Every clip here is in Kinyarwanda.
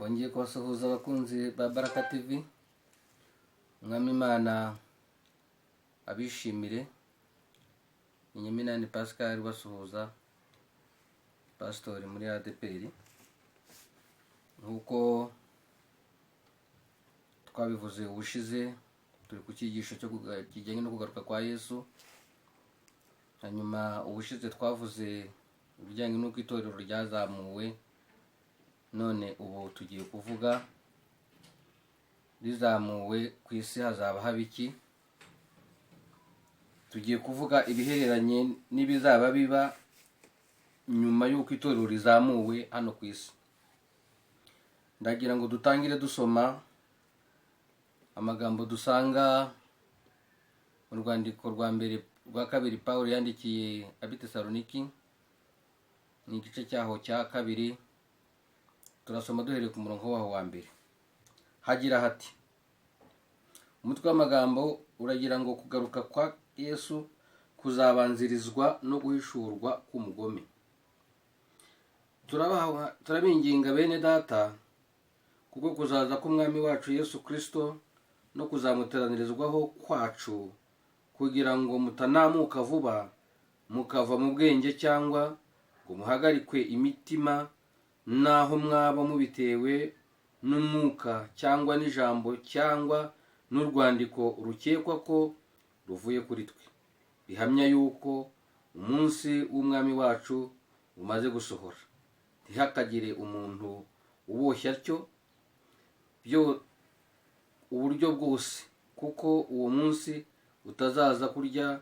Twongeye kubasuhuza abakunzi ba Baraka TV. Mwami Imana abishimire. Nyeminani Pascal basuhuza pastor muri ADPR. Nkuko twabivuze ubushize, turi ku cyigisho cyo kijyanye no kugaruka kwa Yesu. Hanyuma ubushize twavuze ibijyanye n'uko itorero ryazamuwe, none ubu tugiye kuvuga rizamuwe ku isi hazaba habiki. Tugiye kuvuga ibihereranye n'ibizaba biba nyuma y'uko itorero rizamuwe hano ku isi. Ndagira ngo dutangire dusoma amagambo dusanga mu rwandiko rwa kabiri Pawulo yandikiye Abitesaloniki, ni igice cyaho cya kabiri. Turasoma duhereye ku murongo waho wa mbere. Hagira hati: umutwe w'amagambo uragira ngo kugaruka kwa Yesu kuzabanzirizwa no guhishurwa k'umugome. Turabinginga bene data, kuko kuzaza k'umwami wacu Yesu Kristo no kuzamuteranirizwaho kwacu, kugira ngo mutanamuka vuba mukava mu bwenge, cyangwa ngo muhagarikwe imitima naho mwaba mubitewe n'umwuka cyangwa n'ijambo cyangwa n'urwandiko rukekwa ko ruvuye kuri twe, bihamya yuko umunsi w'umwami wacu umaze gusohora. Ntihakagire umuntu uboshya atyo uburyo bwose, kuko uwo munsi utazaza kurya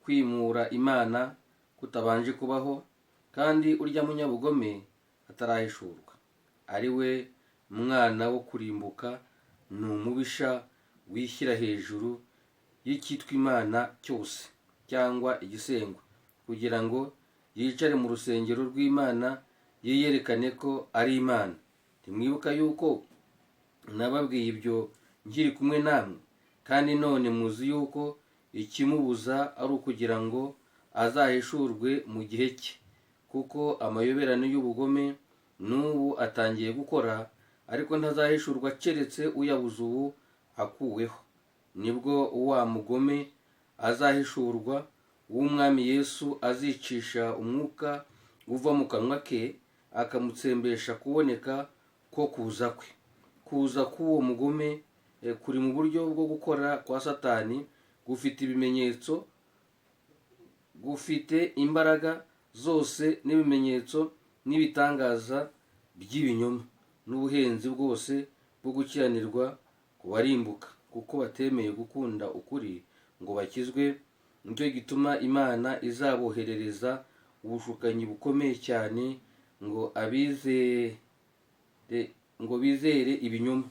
kwimura Imana kutabanje kubaho, kandi urya munyabugome atarahishurwa, ari we mwana wo kurimbuka, ni umubisha wishyira hejuru y'icyitwa Imana cyose cyangwa igisengwa, kugira ngo yicare mu rusengero rw'Imana yiyerekane ko ari Imana. Ntimwibuka yuko nababwiye ibyo nkiri kumwe namwe? Kandi none muzi yuko ikimubuza ari ukugira ngo azahishurwe mu gihe cye, kuko amayoberane y'ubugome n'ubu atangiye gukora, ariko ntazahishurwa keretse uyabuze ubu akuweho. Nibwo wa mugome azahishurwa, w'umwami Yesu azicisha umwuka uva mu kanwa ke, akamutsembesha kuboneka ko kuza kwe. Kuza k'uwo mugome kuri mu buryo bwo gukora kwa Satani, gufite ibimenyetso, gufite imbaraga zose n'ibimenyetso n'ibitangaza by'ibinyoma, n'ubuhenzi bwose bwo gukiranirwa ku barimbuka, kuko batemeye gukunda ukuri ngo bakizwe. Nicyo gituma Imana izaboherereza ubushukanyi bukomeye cyane ngo bizere ibinyoma,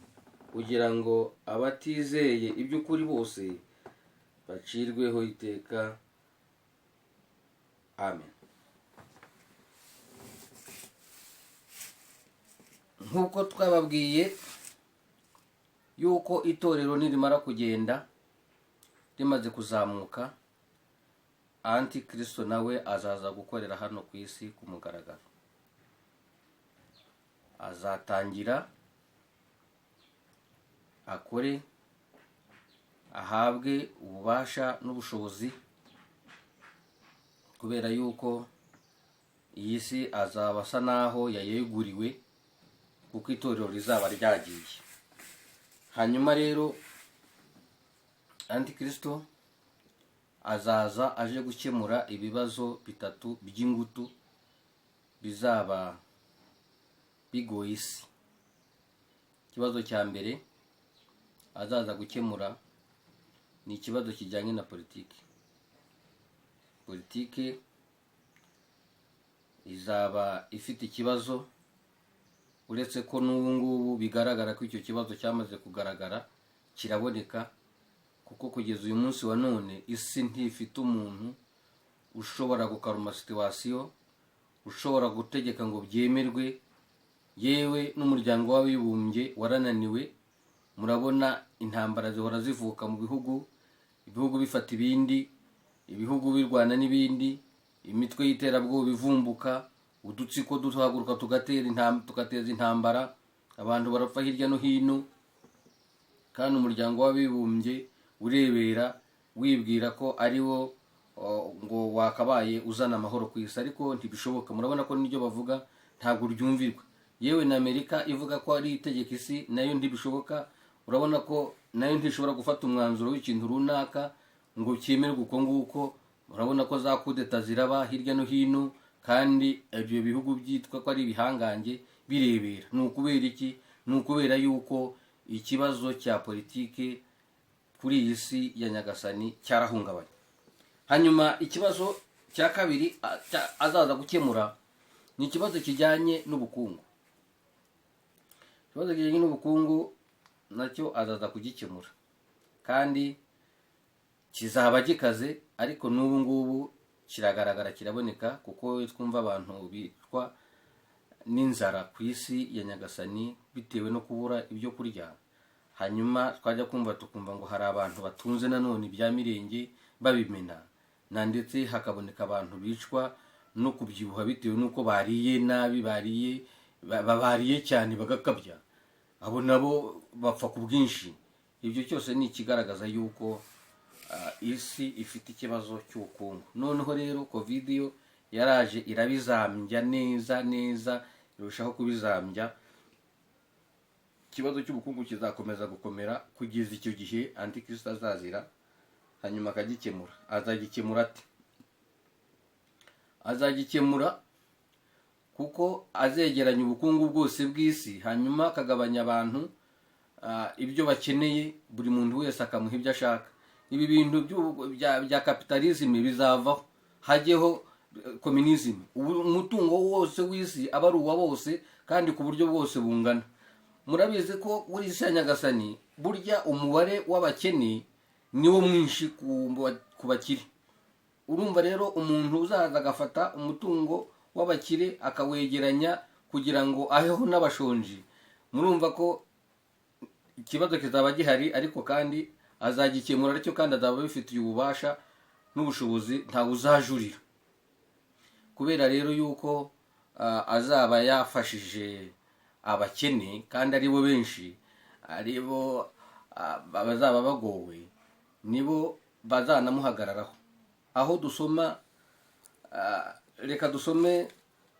kugira ngo abatizeye iby'ukuri bose bacirweho iteka. Amen. Nk'uko twababwiye yuko itorero nirimara kugenda rimaze kuzamuka, Antikristo nawe azaza gukorera hano ku isi ku mugaragaro. Azatangira akore, ahabwe ububasha n'ubushobozi, kubera yuko iyi si azaba asa naho yayeguriwe, kuko itorero rizaba ryagiye. Hanyuma rero Antikristo azaza aje gukemura ibibazo bitatu by'ingutu bizaba bigoye isi. Ikibazo cya mbere azaza gukemura ni ikibazo kijyanye na politiki. Politiki izaba ifite ikibazo, uretse ko n'ubu ngubu bigaragara ko icyo kibazo cyamaze kugaragara, kiraboneka, kuko kugeza uyu munsi wa none isi ntifite umuntu ushobora gukaruma situwasiyo, ushobora gutegeka ngo byemerwe. Yewe n'umuryango w'abibumbye warananiwe. Murabona intambara zihora zivuka mu bihugu, ibihugu bifata ibindi, ibihugu birwana n'ibindi, imitwe y'iterabwoba ivumbuka, udutsiko duhaguruka tugateza intambara, abantu barapfa hirya no hino, kandi umuryango w'abibumbye urebera wibwira ko ari wo ngo wakabaye uzana amahoro ku isi, ariko ntibishoboka. Murabona ko n'iryo bavuga ntabwo ryumvirwa. Yewe na Amerika ivuga ko ari itegeka isi, nayo ntibishoboka. Urabona ko nayo ntishobora gufata umwanzuro w'ikintu runaka ngo cyemerwe uko nguko. Murabona ko za kudeta ziraba hirya no hino, kandi ibyo bihugu byitwa ko ari ibihangange birebera. Ni ukubera iki? Ni ukubera yuko ikibazo cya politike kuri iyi si ya Nyagasani cyarahungabanye. Hanyuma ikibazo cya kabiri azaza gukemura ni ikibazo kijyanye n'ubukungu. Ikibazo kijyanye n'ubukungu nacyo azaza kugikemura, kandi kizaba gikaze, ariko n'ubu ngubu kiragaragara, kiraboneka, kuko twumva abantu bitwa n'inzara ku isi ya Nyagasani bitewe no kubura ibyo kurya. Hanyuma twajya kumva tukumva ngo hari abantu batunze nanone ibya mirenge babimena, na ndetse hakaboneka abantu bicwa no kubyibuha bitewe n'uko bariye nabi, bariye cyane bagakabya. Abo nabo bapfa ku bwinshi. Ibyo cyose ni ikigaragaza yuko isi ifite ikibazo cy'ubukungu. Noneho rero covid yo yaraje irabizambya neza, irushaho kubizambya. Ikibazo cy'ubukungu kizakomeza gukomera kugeza icyo gihe Antikristo azazira, hanyuma akagikemura. Azagikemura ate? Azagikemura kuko azegeranya ubukungu bwose bw'isi, hanyuma akagabanya abantu ibyo bakeneye, buri muntu wese akamuha ibyo ashaka. Ibi bintu bya kapitalisme bizavaho, hajyeho communism. Umutungo wose w'isi aba ari uwa bose, kandi ku buryo bwose bungana. Murabizi ko uri isi ya Nyagasani burya umubare w'abakene niwo mwinshi ku bakire. Urumva rero umuntu uzaza agafata umutungo w'abakire akawegeranya kugira ngo aheho n'abashonji, murumva ko ikibazo kizaba gihari, ariko kandi azagikemura, aricyo kandi azaba bifitiye ububasha n'ubushobozi, ntawe uzajurira. Kubera rero yuko azaba yafashije abakene, kandi ari bo benshi, ari bo bazaba bagowe, nibo bazanamuhagararaho. Aho dusoma, reka dusome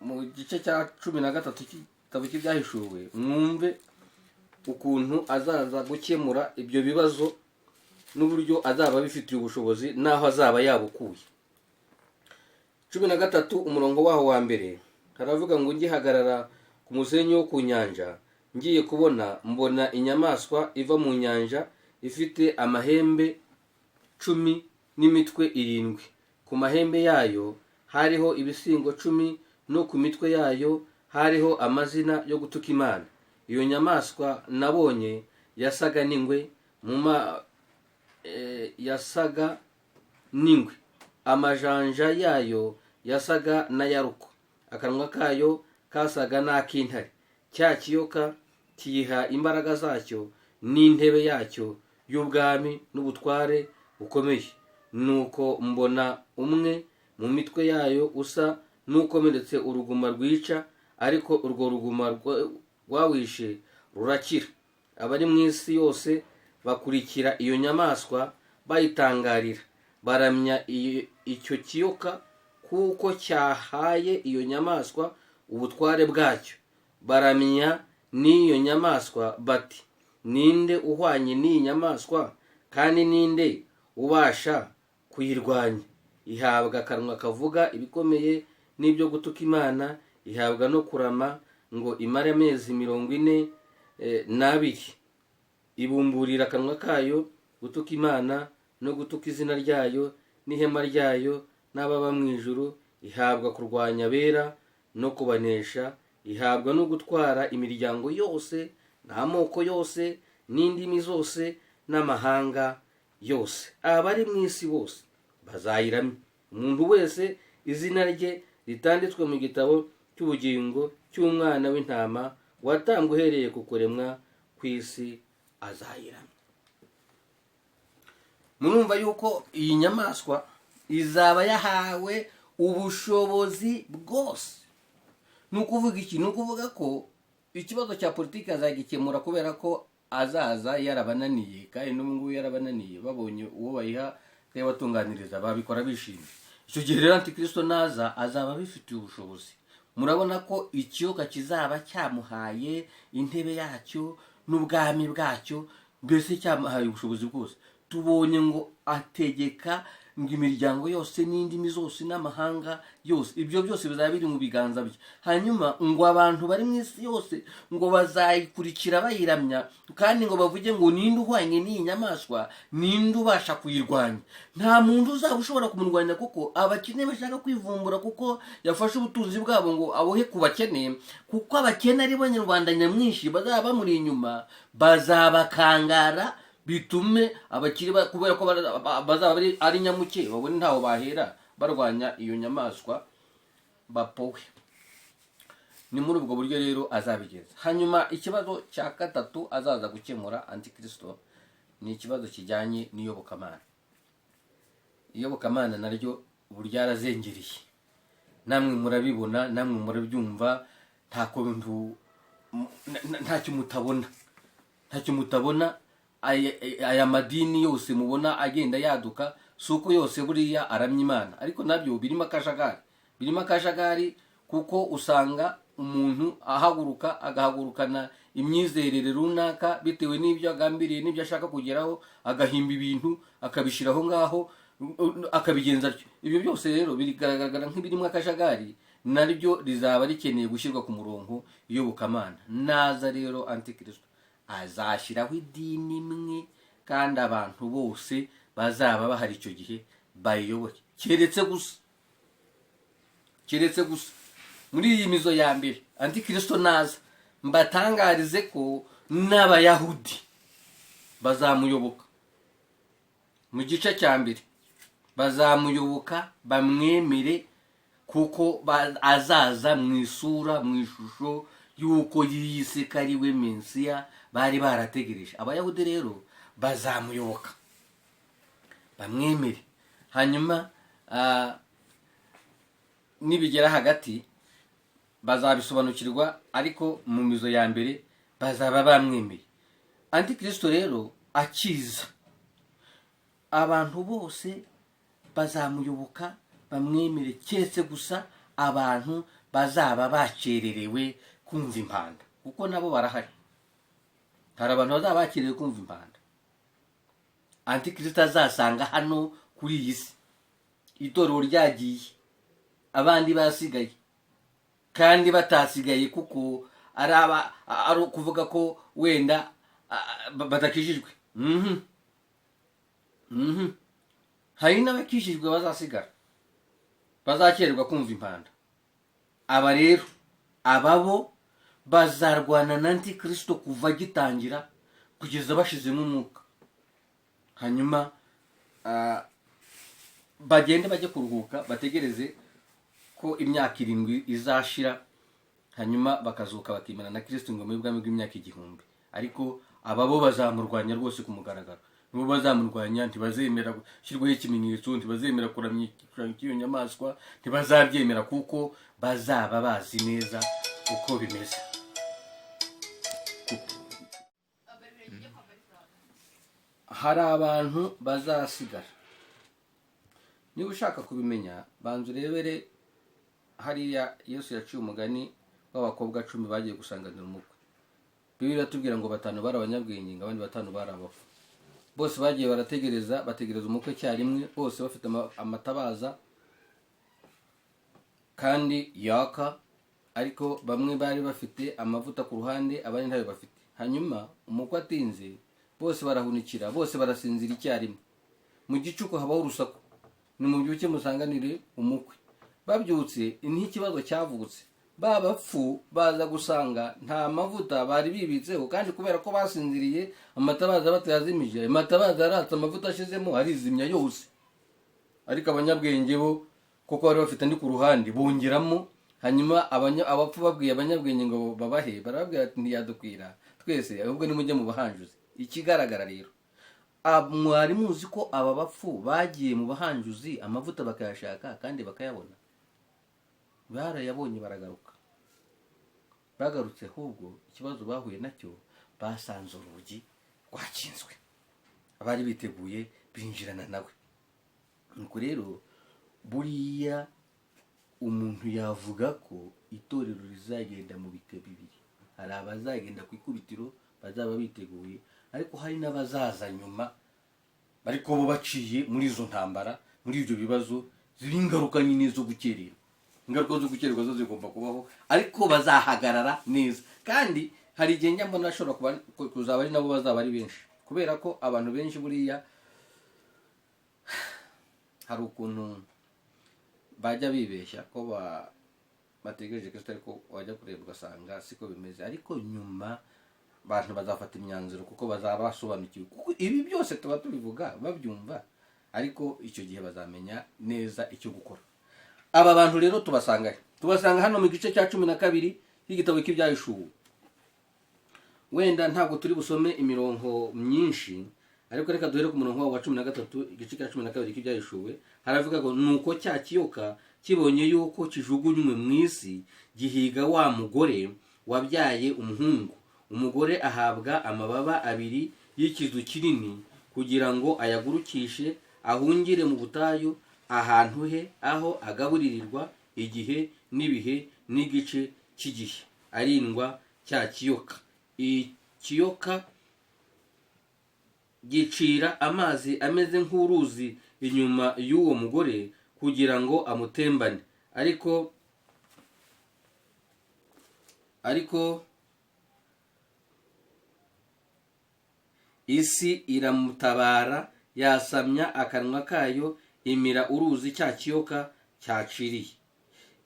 mu gice cya 13 cy'igitabo cy'Ibyahishuwe, mwumve ukuntu azaza gukemura ibyo bibazo n'uburyo azaba bifitiye ubushobozi naho azaba yabukuye. 13 umurongo waho wa mbere haravuga ngo, ngihagarara ku musenyi wo ku nyanja, ngiye kubona mbona inyamaswa iva mu nyanja ifite amahembe 10 n'imitwe 7. Ku mahembe yayo hariho ibisingo 10, no ku mitwe yayo hariho amazina yo gutuka Imana. Iyo nyamaswa nabonye yasaga n'ingwe, yasaga n'ingwe, amajanja yayo yasaga n'ayaruko, akanwa kayo kasaga n'ak'intare. Cya kiyoka kiyiha imbaraga zacyo n'intebe yacyo y'ubwami n'ubutware bukomeye. Nuko mbona umwe mu mitwe yayo usa n'ukomeretse uruguma rwica, ariko urwo ruguma rwawishe rurakira. Abari mu isi yose bakurikira iyo nyamaswa bayitangarira, baramya icyo kiyoka kuko cyahaye iyo nyamaswa ubutware bwacyo. Baramya n'iyo nyamaswa bati, ninde uhwanye n'iyi nyamaswa, kandi ninde ubasha kuyirwanya? Ihabwa akanwa kavuga ibikomeye n'ibyo gutuka Imana, ihabwa no kurama ngo imare amezi 42. Ibumburira akanwa kayo gutuka Imana no gutuka izina ryayo n'ihema ryayo n'ababa mu ijuru. Ihabwa kurwanya abera no kubanesha. Ihabwa no gutwara imiryango yose n'amoko yose n'indimi zose n'amahanga yose. Abari mu isi bose bazayiramya, umuntu wese izina rye ritanditswe mu gitabo cy'ubugingo cy'umwana w'intama watambwe uhereye ku kuremwa kw'isi azayiramya. Murumva yuko iyi nyamaswa izaba yahawe ubushobozi bwose. Nukuvuga iki? Nukuvuga ko ikibazo cya politiki azagikemura kubera ko azaza yarabananiye, kandi n'ubu ngubu yarabananiye, babonye uwo bayiha batunganiriza babikora bishimye. Icyo gihe rero antikristo naza azaba abifitiye ubushobozi. Murabona ko ikiyoka kizaba cyamuhaye intebe yacyo n'ubwami bwacyo, mbese cyamuhaye ubushobozi bwose. Tubonye ngo ategeka ngo imiryango yose n'indimi zose n'amahanga yose, ibyo byose bizaba biri mu biganza bye. Hanyuma ngo abantu bari mu isi yose ngo bazayikurikira bayiramya, kandi ngo bavuge ngo ninde uhwanye n'iyi nyamaswa, ninde ubasha kuyirwanya. Nta muntu uzaba ushobora kumurwanya, kuko abakene bashaka kwivumbura kuko yafashe ubutunzi bwabo ngo abohe ku bakene, kuko abakene ari bo Nyarwanda nyamwinshi bazaba bamuri inyuma, bazabakangara bitume abakiri kubera ko bazaba ari nyamuke, babone ntaho bahera barwanya iyo nyamaswa bapowe. Ni muri ubwo buryo rero azabigeza. Hanyuma ikibazo cya gatatu azaza gukemura antikristo ni ikibazo kijyanye n'iyobokamana. Iyobokamana naryo buryarazengeriye, namwe murabibona, namwe murabyumva, ntacyo mutabona. Aya madini yose mubona agenda yaduka, suko yose buriya aramya Imana, ariko nabyo birimo akajagari, kuko usanga umuntu agahagurukana imyizerere runaka bitewe n'ibyo agambiriye n'ibyo ashaka kugeraho, agahimba ibintu akabishiraho ngaho akabigenza atyo. Ibyo byose rero birigaragara nk'ibirimo akajagari, naryo rizaba rikeneye gushyirwa ku murongo iyobokamana. Naza rero antikristo azashyiraho idini imwe, kandi abantu bose bazaba bahari icyo gihe bayiyoboke, keretse gusa muri iyi mizo ya mbere antikristo naza, mbatangarize ko n'abayahudi bazamuyoboka. Mu gice cya mbere bazamuyoboka bamwemere, kuko azaza mu isura, mu ishusho yuko yiyise ko ari we Mesiya bari barategereje. Abayahudi rero bazamuyoboka bamwemere. Hanyuma nibigera hagati bazabisobanukirwa, ariko mu mizo ya mbere bazaba bamwemeye. Antikristo rero akiza, abantu bose bazamuyoboka bamwemere, keretse gusa abantu bazaba bacererewe kumva impanda, kuko nabo barahari. Hari abantu bazaba bakererewe kumva impanda. Antikristo azasanga hano kuri iyi si itorero ryagiye, abandi basigaye, kandi batasigaye kuko ari ukuvuga ko wenda badakijijwe. Hari n'abakijijwe bazasigara, bazakererwa kumva impanda. Aba rero ababo bazarwana na antikristo kuva gitangira kugeza bashizemo umwuka. Hanyuma bagende bajye kuruhuka, bategereze ko imyaka 7 izashira, hanyuma bakazuka bakimana na Kristo ngo mu bwami bw'imyaka 1000. Ariko ababo bazamurwanya rwose ku mugaragaro. Nibo bazamurwanya, ntibazemera gushyirwaho ikimenyetso, ntibazemera kuramya iyo nyamaswa, ntibazabyemera, kuko bazaba bazi neza uko bimeze. Hari abantu bazasigara. Niba ushaka kubimenya, banza urebere hariya Yesu yaciye umugani w'abakobwa 10 bagiye gusanganira umukwe. Bibiliya iratubwira ngo 5 bari abanyabwenge, abandi 5 bari abapfu. Bose bagiye bategereza umukwe cyarimwe, bose bafite amatabaza kandi yaka, ariko bamwe bari bafite amavuta ku ruhande, abandi ntayo bafite. Hanyuma umukwe atinze, bose barahunikira, bose barasinzira icyarimwe. Mu gicuku habaho urusaku, ni mu byuke musanganire umukwe. Babyutse n'ikibazo cyavutse, babapfu baza gusanga nta mavuta bari bibitseho, kandi kubera ko basinziriye amatabaza batayazimije, amatabaza aratse amavuta ashizemo arizimya yose. Ariko abanyabwenge bo kuko bari bafite ndi ku ruhande bongeramo. Hanyuma abapfu babwiye abanyabwenge ngo babahe, barababwira ati ntiyadukwira twese, ahubwo nimujye mu bahanjuzi. Ikigaragara rero, mwari muzi ko aba bapfu bagiye mu bahanjuzi amavuta bakayashaka kandi bakayabona. Barayabonye baragaruka. bagarutse ahubwo ikibazo bahuye nacyo basanze urugi rwakinzwe, abari biteguye binjirana nawe. nuko rero buriya umuntu yavuga ko itorero rizagenda mu bite bibiri. Hari abazagenda ku ikubitiro bazaba biteguye, ariko hari n'abazaza nyuma ariko bo baciye muri izo ntambara, muri ibyo bibazo ziri ingaruka nyine zo gukererwa. Ingaruka zo gukererwa zo zigomba kubaho, ariko bazahagarara neza. Kandi hari igihe njya mbona ashobora kuzaba ari nabo bazaba ari benshi, kubera ko abantu benshi buriya hari ukuntu bajya bibeshya ko bategereje Kristo, ariko wajya kureba ugasanga siko bimeze. Ariko nyuma abantu bazafata imyanzuro kuko bazaba basobanukiwe, kuko ibi byose tuba tubivuga babyumva, ariko icyo gihe bazamenya neza icyo gukora. Aba bantu rero tubasanga hano mu gice cya 12 y'igitabo cy'Ibyahishuwe. Wenda ntabwo turi busome imirongo myinshi, ariko reka duhere ku murongo wa 13, igice cya 12 cy'Ibyahishuwe. Haravuga ngo nuko cya kiyoka kibonye yuko kijugunywe mu isi, gihiga wa mugore wabyaye umuhungu. Umugore ahabwa amababa abiri y'ikizu kinini, kugira ngo ayagurukishe ahungire mu butayu, ahantu he aho agaburirirwa igihe n'ibihe n'igice cy'igihe, arindwa cya kiyoka. Ikiyoka gicira amazi ameze nk'uruzi inyuma y'uwo mugore kugira ngo amutembane, ariko isi iramutabara, yasamya akanwa kayo, imira uruzi cya kiyoka cyaciriye.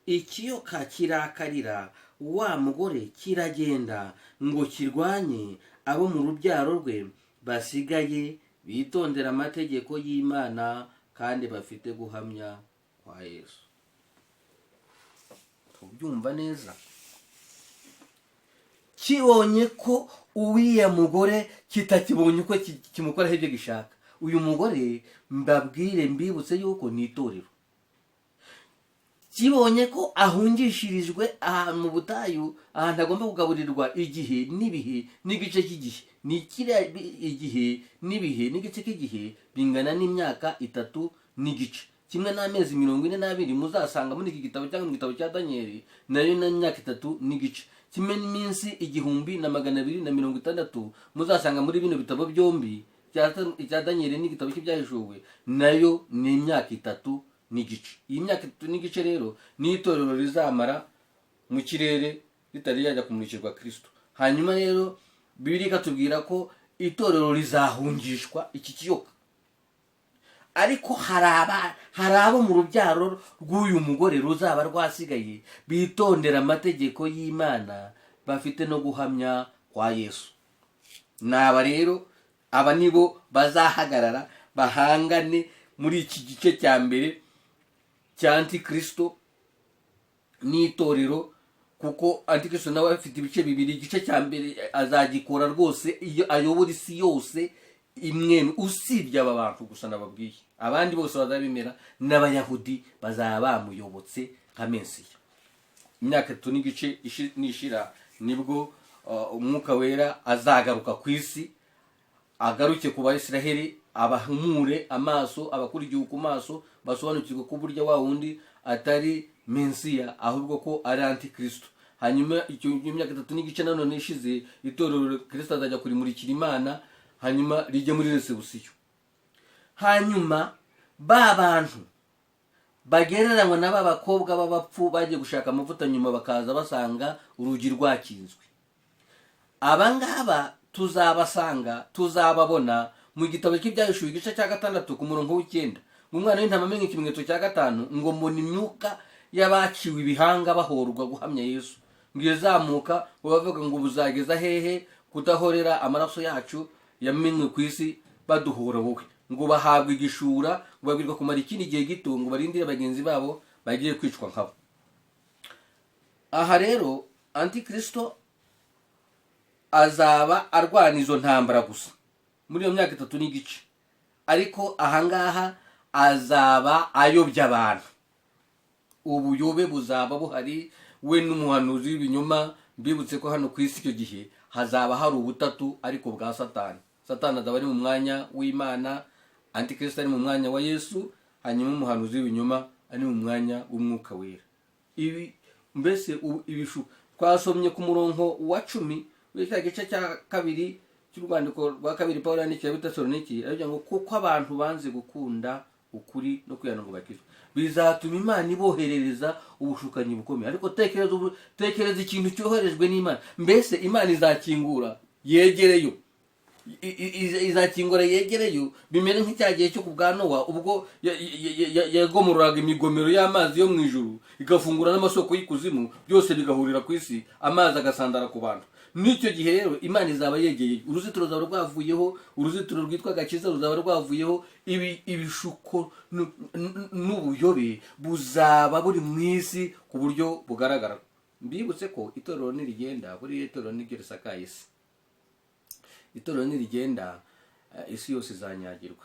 Ikiyoka kirakarira wa mugore, kiragenda ngo kirwanye abo mu rubyaro rwe basigaye bitondera amategeko y'Imana kandi bafite guhamya kwa Yesu. Tubyumva neza. Kibonye ko uwiya mugore kitakibonye ko kimukoraho ibyo gishaka. Uyu mugore mbibutse yuko ni itorero. Kibonye ko ahungishirijwe ahantu mu butayu, ahantu agomba kugaburirwa igihe n'ibihe n'igice cy'igihe. Ni kiriya igihe n'ibihe n'igice cy'igihe bingana n'imyaka 3 n'igice, kimwe n'amezi 42 muzasanga muri iki gitabo cyangwa mu gitabo cya Danieli, nayo n'imyaka 3 n'igice. Kimwe n'iminsi 1260 muzasanga muri bino bitabo byombi, cya Danieli n'igitabo cy'Ibyahishuwe, nayo ni imyaka 3 n'igice. Iyi myaka 3 n'igice rero ni itorero rizamara mu kirere ritari yajya kumurikirwa Kristo. Hanyuma rero Bibiliya ikatubwira ko itorero rizahungishwa iki kiyoka, ariko hari abo mu rubyaro rw'uyu mugore ruzaba rwasigaye bitondera amategeko y'Imana, bafite no guhamya kwa Yesu. Naba rero aba nibo bazahagarara bahangane muri iki gice cya mbere cya Antikristo n'itorero, kuko Antikristo nawe afite ibice bibiri. Igice cya mbere azagikora rwose iyo ayobora isi yose imwe, usibye aba bantu gusa nababwiye. Abandi bose bazabimera, n'Abayahudi bazaba bamuyobotse nka Mesiya. Imyaka 3 n'igice nishira, nibwo umwuka wera azagaruka ku isi, agaruke ku Bayisiraheli, abahumure amaso, abakurikiye ku maso, basobanukirwe ko burya wa wundi atari Mesiya, ahubwo ko ari Antikristo. Hanyuma icyo imyaka 3 n'igice nanone ishize, itorero Kristo azajya kurimurikira Imana, hanyuma rijye muri resebusiyo. Hanyuma ba bantu bagereranywa n'aba bakobwa b'abapfu bagiye gushaka amavuta, nyuma bakaza basanga urugi rwakinzwe. Abangaba tuzababona mu gitabo cy'Ibyahishuwe igice cya 6 ku murongo w'9. Umwana w'intama amenye ikimenyetso cya 5, ngo mbona imyuka y'abaciwe ibihanga bahorwa guhamya Yesu, ngo izamuka, ngo bavuga ngo buzageza hehe kudahorera amaraso yacu yamenwe ku isi baduhora wowe, ngo bahabwe igishura, ngo babwirwa kumara ikindi gihe gito, ngo barindire bagenzi babo bagiye kwicwa nkabo. Aha rero Antikristo azaba arwana izo ntambara gusa muri iyo myaka 3 n'igice, ariko ahangaha azaba ayobya abantu. Ubuyobe buzaba buhari, we n'umuhanuzi w'ibinyoma mbibutse ko hano ku isi icyo gihe hazaba hari ubutatu ariko bwa Satani. Satani azaba ari mu mwanya w'Imana, Antikristo ari mu mwanya wa Yesu, hanyuma umuhanuzi w'ibinyoma ari mu mwanya w'Umwuka Wera. Ibi mbese ibishu twasomye ku murongo wa 10 w'icya gice cya kabiri cy'urwandiko rwa kabiri Pawulo yandikiye Abatesalonike, aravuga ngo kuko abantu banze gukunda ukuri no kwihana ngo bakizwe, bizatuma Imana iboherereza ubushukanyi bukomeye. Ariko tekereza ikintu cyoherejwe n'Imana. Mbese Imana izakingura yegereyo, izakingura yegereyo, bimere nk'icyagihe cyo ku bwa Nowa ubwo yagomororaga imigomero y'amazi yo mu ijuru, igafungura n'amasoko y'ikuzimu, byose bigahurira ku isi, amazi agasandara ku bantu. N'icyo gihe rero Imana izaba yegeye, uruzitiro ruzaba rwavuyeho, uruzitiro rwitwa agakiza ruzaba rwavuyeho, ibishuko n'ubuyobe buzaba buri mu isi ku buryo bugaragara. Mbibutse ko itorero nirigenda, buri itorero niryo risakaye isi. Itorero nirigenda, isi yose izanyagirwa.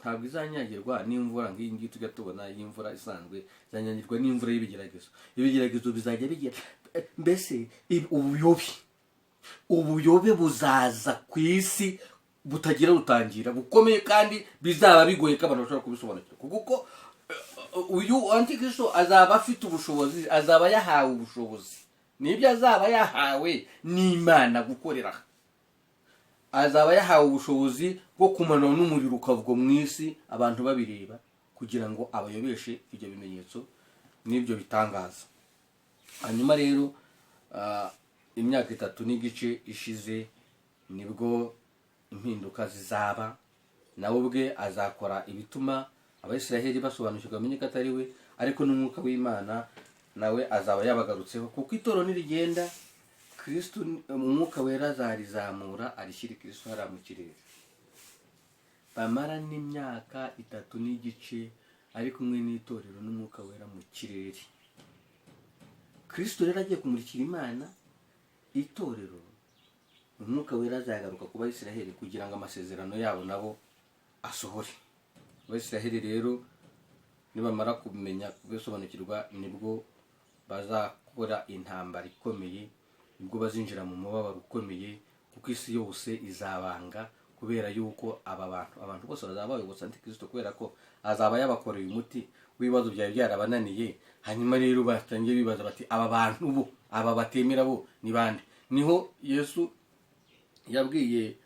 Ntabwo izanyagirwa n'imvura nk'iyi ngiyi tujya tubona y'imvura isanzwe, izanyagirwa n'imvura y'ibigeragezo. Ibigeragezo bizajya bigira mbese ubuyobe buzaza ku isi butagira rutangira, bukomeye kandi bizaba bigoye ko abantu bashobora kubisobanukirwa, kuko uyu Antikristo azaba afite ubushobozi, azaba yahawe ubushobozi, nibyo azaba yahawe n'Imana gukorera. Azaba yahawe ubushobozi bwo kumanura n'umuriro ukavuga mu isi abantu babireba, kugira ngo abayobeshe ibyo bimenyetso n'ibyo bitangaza. Hanyuma rero imyaka 3 n'igice ishize nibwo impinduka zizaba, nawe ubwe azakora ibituma Abayisiraheli basobanukirwa bamenye ko atari we, ariko n'Umwuka w'Imana nawe azaba yabagarutseho. Kuko itorero nirigenda, Kristo Umwuka Wera azarizamura arishyira Kristo hariya mu kirere. Bamara n'imyaka 3 n'igice ari kumwe n'itorero n'Umwuka Wera mu kirere. Kristo rero agiye kumurikira Imana itorero, Umwuka Wera azagaruka ku Bayisiraheli kugira ngo amasezerano yabo nabo asohore. Abayisiraheli rero nibamara kumenya kubisobanukirwa, nibwo bazakora intambara ikomeye, nibwo bazinjira mu mubabaro ukomeye, kuko isi yose izabanga, kubera yuko abantu bose bazaba bayobotse Antikristo, kubera ko azaba yabakoreye umuti w'ibibazo byari byarabananiye. Hanyuma rero batangiye bibaza bati aba bantu bo, aba batemera bo ni bande? Niho Yesu yabwiye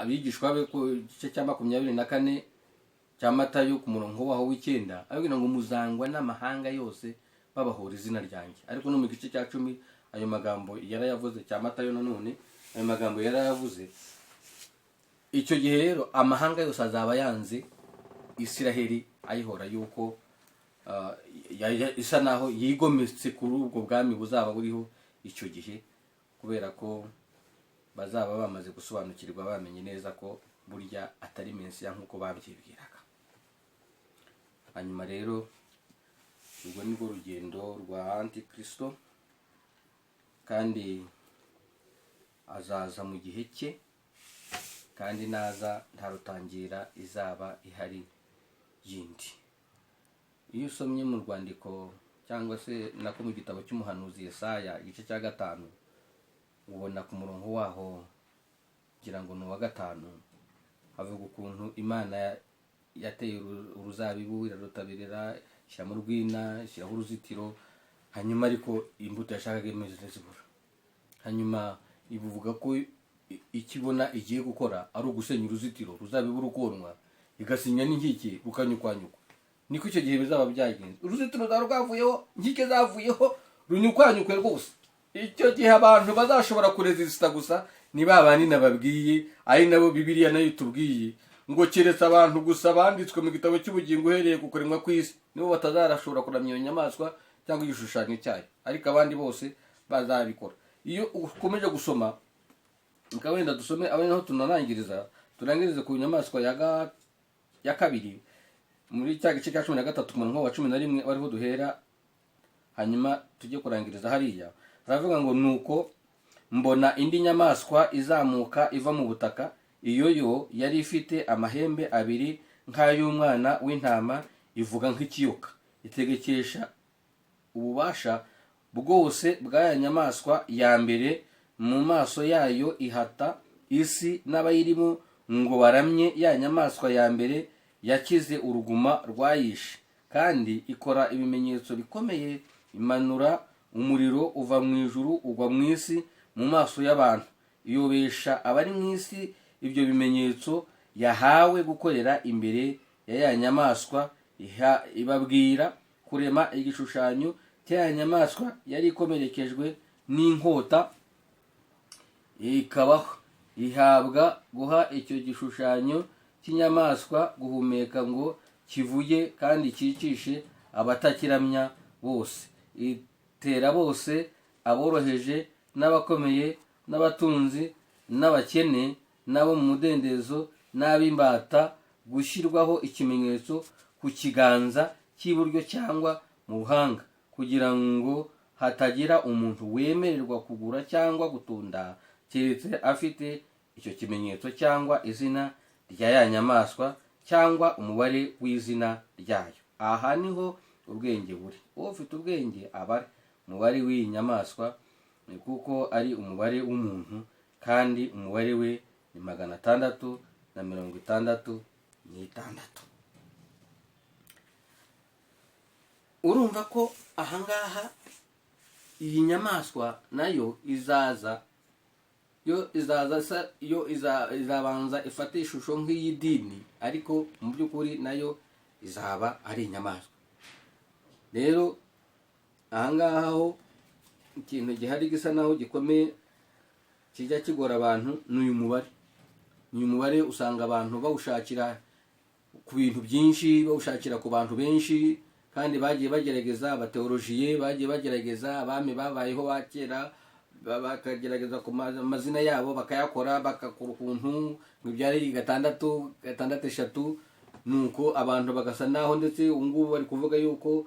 abigishwa be ku gice cya 24 cya Matayo ku murongo waho w'9, ababwira ngo muzangwa n'amahanga yose babahora izina ryanjye. Ariko no mu gice cya 10 ayo magambo yarayavuze, cya Matayo nanone ayo magambo yarayavuze. Icyo gihe rero amahanga yose azaba yanze Isiraheli, ayihora yuko isa naho yigometse kuri ubwo bwami buzaba buriho icyo gihe, kubera ko bazaba bamaze gusobanukirwa, bamenye neza ko burya atari Mesiya nk'uko babyibwiraga. Hanyuma rero ubwo nibwo rugendo rwa Antikristo, kandi azaza mu gihe cye, kandi naza nta rutangira izaba ihari yindi. Iyo usomye mu rwandiko cyangwa se nako mu gitabo cy'umuhanuzi Yesaya igice cya 5, ubona ku murongo waho kugira ngo no wa 5 havuga ukuntu Imana yateye uruzabibu, irarutabirira, ishyira mu rwina, ishyiraho uruzitiro, hanyuma ariko imbuto yashakaga imeze zibura. Hanyuma ivuga ko ikibona igiye gukora ari ugusenya uruzitiro, ruzabibu rukonwa, igasinya n'inkike rukanyukwanyukwa. Niko icyo gihe bizaba byagenze. Uruzitiro rwavuyeho, inkike zavuyeho, runyukwanyukwe rwose. Icyo gihe abantu bazashobora kuresista gusa ni babandi nababwiye, ari nabo Bibiliya nayo tubwiye ngo keretse abantu gusa banditswe mu gitabo cy'ubugingo uhereye ku kuremwa kw'isi, nibo batazarashobora kuramya iyo nyamaswa cyangwa igishushanyo cyayo, ariko abandi bose bazabikora. Iyo ukomeje gusoma, wenda dusome abe naho turangirize ku nyamaswa ya kabiri muri cya gice cya 13 ku murongo wa 11 bariho duhera, hanyuma tujye kurangiriza hariya. Aravuga ngo nuko mbona indi nyamaswa izamuka iva mu butaka, iyo yo yari ifite amahembe abiri nk'ay'umwana w'intama, ivuga nk'ikiyoka, itegekesha ububasha bwose bw'aya nyamaswa ya mbere mu maso yayo ihata isi n'abayirimo ngo baramye ya nyamaswa ya mbere yakize uruguma rwayishe, kandi ikora ibimenyetso bikomeye, imanura umuriro uva mu ijuru ugwa mu isi mu maso y'abantu, iyobesha abari mu isi ibyo bimenyetso yahawe gukorera imbere ya ya nyamaswa, ibabwira kurema igishushanyo cy'aya nyamaswa yari ikomerekejwe n'inkota, ikabaho. Ihabwa guha icyo gishushanyo cy'inyamaswa guhumeka ngo kivuge kandi cyicishe abatakiramya bose, itera bose, aboroheje n'abakomeye n'abatunzi n'abakene n'abo mu mudendezo n'ab'imbata gushyirwaho ikimenyetso ku kiganza cy'iburyo cyangwa mu ruhanga, kugira ngo hatagira umuntu wemererwa kugura cyangwa gutunda keretse afite icyo kimenyetso cyangwa izina rya ya nyamaswa cyangwa umubare w'izina ryayo. Aha niho ubwenge buri. Ufite ubwenge abare umubare w'iyi nyamaswa, kuko ari umubare w'umuntu, kandi umubare we ni 666. Urumva ko ahangaha iyi nyamaswa nayo izabanza ifate ishusho nk'iy'idini, ariko mu by'ukuri nayo izaba ari inyamaswa. Rero ahangaha ho ikintu gihari gisa naho gikomeye kijya kigora abantu ni uyu mubare. Uyu mubare usanga abantu bawushakira ku bintu byinshi, bawushakira ku bantu benshi, kandi bagiye bagerageza, abateolojiye bagiye bagerageza, abami babayeho bakera bakagerageza ku mazina yabo bakayakora, bagakora ukuntu ngo ibyari 666, nuko abantu bagasa naho, ndetse ubungubu bari kuvuga yuko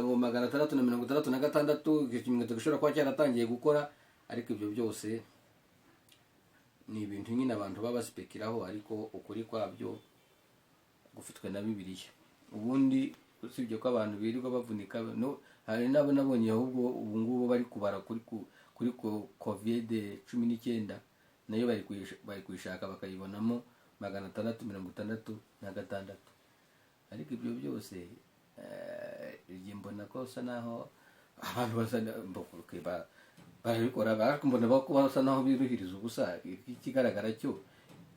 mu 666 ikimenyetso gishobora kuba cyaratangiye gukora. Ariko ibyo byose ni ibintu nyine abantu baba baspekiraho, ariko ukuri kwabyo gufitwe na Bibiliya. Ubundi usibye ko abantu birirwa bavunika, no hari nabo nabonye ahubwo ubungubu bari kubara kuri COVID-19 nayo bari kuyishaka bakayibonamo 666. Ariko ibyo byose mbona ko usa naho abantu basa barabikora, mbona basa naho biruhiriza ubusa. Ikigaragara cyo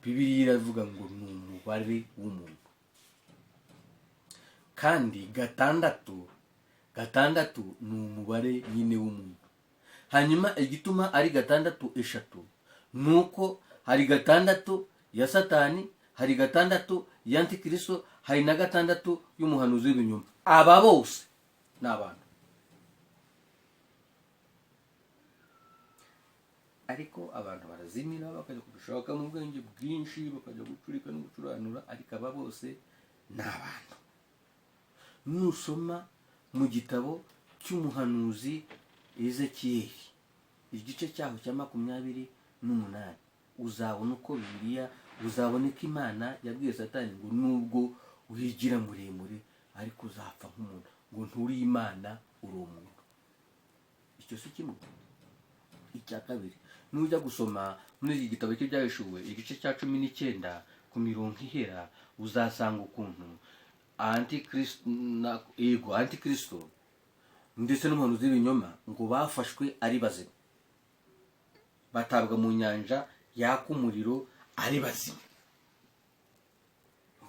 Bibiliya iravuga ngo ni umubare w'umuntu, kandi gatandatu ni umubare nyine w'umuntu. Hanyuma igituma ari 6 nuko hari 6 ya Satani, hari 6 ya Antikristo, hari na 6 y'umuhanuzi w'ibinyoma. Aba bose ni abantu, ariko abantu barazimira bakajya kubishaka mu bwenge bwinshi, bakajya gucurika no gucuranura, ariko aba bose ni abantu. Nusoma mu gitabo cy'umuhanuzi Ezekiyeli igice cyaho cya 28, uzabona uko Bibiliya, uzabona ko Imana yabwiye Satani ngo nubwo uhigira muremure ariko uzapfa nk'umuntu, ngo nturi Imana uri umuntu. Icyo si kimwe. Icya kabiri, nujya gusoma muri iki gitabo cy'ibyahishuwe igice cya 19 ku mirongo ihera, uzasanga ukuntu Antikristo ndetse n'umuhanuzi w'ibinyoma ngo bafashwe ari bazima, batabwa mu nyanja yaka umuriro ari bazima.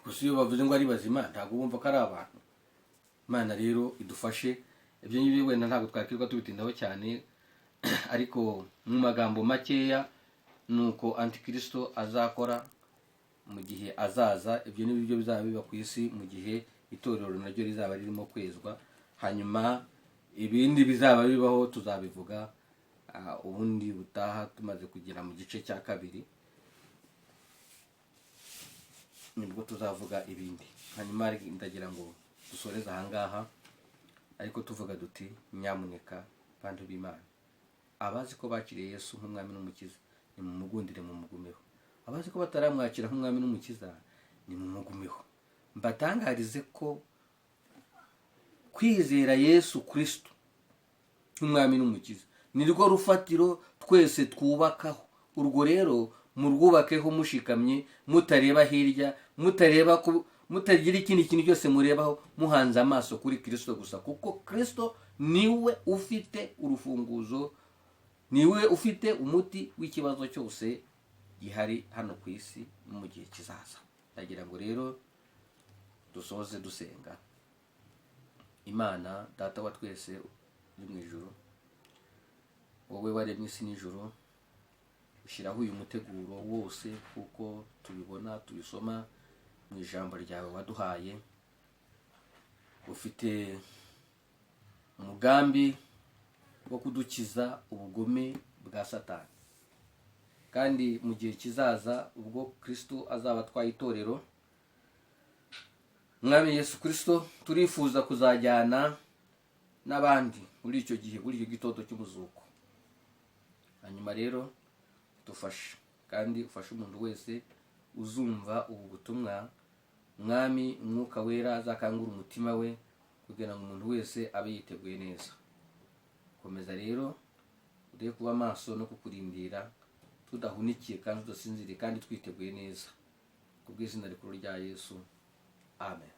Gusa iyo bavuze ngo ari bazima ntabwo bumva ko ari abantu. Imana rero idufashe. Ibyo ngibyo wenda ntabwo twakirwa tubitindaho cyane, ariko mu magambo makeya nuko Antikristo azakora mu gihe azaza. Ibyo ni byo bizaba biba ku isi mu gihe itorero naryo rizaba ririmo kwezwa. Hanyuma ibindi bizaba bibaho tuzabivuga ubundi butaha tumaze kugera mu gice cya 2, nibwo tuzavuga ibindi. Hanyuma ndagira ngo dusoreze ahangaha, ariko tuvuga duti nyamuneka bantu b'Imana, abazi ko bakiriye Yesu nk'umwami n'umukiza ni mu mugundire mu mugumeho, abazi ko bataramwakira nk'umwami n'umukiza ni mu mugumeho. Mbatangarize ko kwizera Yesu Kristo nk'umwami n'umukiza. Ni rwo rufatiro twese twubakaho. Urwo rero murwubakeho mushikamye, mutareba hirya, mutagira ikindi kintu cyose murebaho, muhanze amaso kuri Kristo gusa, kuko Kristo niwe ufite urufunguzo, niwe ufite umuti w'ikibazo cyose gihari hano ku isi mu gihe kizaza. Ndagira ngo rero dusoze dusenga. Imana data wa twese uri mu ijuru, wowe waremye isi n'ijuru, ushyiraho uyu muteguro wose kuko tubibona tubisoma mu ijambo ryawe waduhaye. Ufite umugambi wo kudukiza ubugome bwa Satani, kandi mu gihe kizaza ubwo Kristo azaba atwaye itorero, Mwami Yesu Kristo, turifuza kuzajyana n'abandi muri icyo gihe, muri icyo gitondo cy'umuzuko. Hanyuma rero dufashe, kandi ufashe umuntu wese uzumva ubu butumwa. Mwami, Umwuka Wera azakangura umutima we kugira ngo umuntu wese abe yiteguye neza. Komeza rero ugiye kuba maso no kukurindira, tudahunikiye kandi tudasinziriye, kandi twiteguye neza, kubw'izina rikuru rya Yesu. Amen.